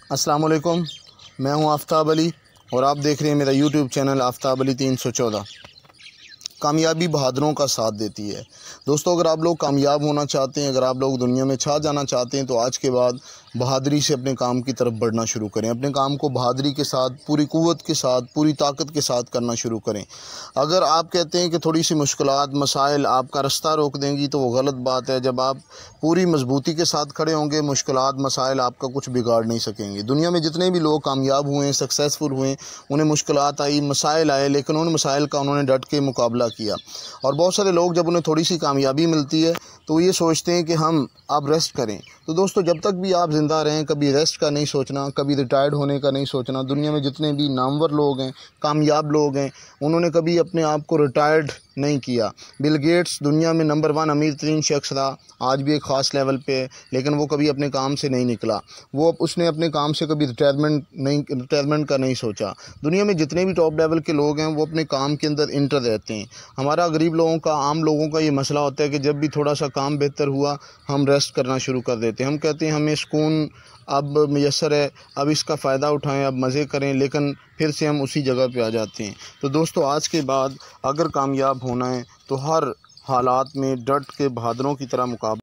अस्सलाम वालेकुम, मैं हूं आफ्ताब अली और आप देख रहे हैं मेरा यूट्यूब चैनल आफ्ताब अली 314। कामयाबी बहादुरों का साथ देती है। दोस्तों, अगर आप लोग कामयाब होना चाहते हैं, अगर आप लोग दुनिया में छा जाना चाहते हैं, तो आज के बाद बहादुरी से अपने काम की तरफ बढ़ना शुरू करें। अपने काम को बहादुरी के साथ, पूरी क़ुव्वत के साथ, पूरी ताकत के साथ करना शुरू करें। अगर आप कहते हैं कि थोड़ी सी मुश्किलात, मसाइल आपका रास्ता रोक देंगी, तो वो गलत बात है। जब आप पूरी मजबूती के साथ खड़े होंगे, मुश्किलात, मसाइल आपका कुछ बिगाड़ नहीं सकेंगे। दुनिया में जितने भी लोग कामयाब हुए हैं, सक्सेसफुल हुए, उन्हें मुश्किलात आई, मसाइल आए, लेकिन उन मसाइल का उन्होंने डट के मुकाबला किया। और बहुत सारे लोग जब उन्हें थोड़ी सी कामयाबी मिलती है तो वो ये सोचते हैं कि हम अब रेस्ट करें। तो दोस्तों, जब तक भी आप ज़िंदा रहें, कभी रेस्ट का नहीं सोचना, कभी रिटायर्ड होने का नहीं सोचना। दुनिया में जितने भी नामवर लोग हैं, कामयाब लोग हैं, उन्होंने कभी अपने आप को रिटायर्ड नहीं किया। बिल गेट्स दुनिया में नंबर 1 अमीर तरीन शख्स था, आज भी एक ख़ास लेवल पे है, लेकिन वो कभी अपने काम से नहीं निकला। उसने अपने काम से कभी रिटायरमेंट का नहीं सोचा। दुनिया में जितने भी टॉप लेवल के लोग हैं, वो अपने काम के अंदर इंटर रहते हैं। हमारा गरीब लोगों का, आम लोगों का ये मसला होता है कि जब भी थोड़ा सा काम बेहतर हुआ, हम रेस्ट करना शुरू कर देते हैं। हम कहते हैं हमें सुकून अब मैसर है, अब इसका फ़ायदा उठाएं, अब मज़े करें, लेकिन फिर से हम उसी जगह पे आ जाते हैं। तो दोस्तों, आज के बाद अगर कामयाब होना है तो हर हालात में डट के बहादुरों की तरह मुकाबला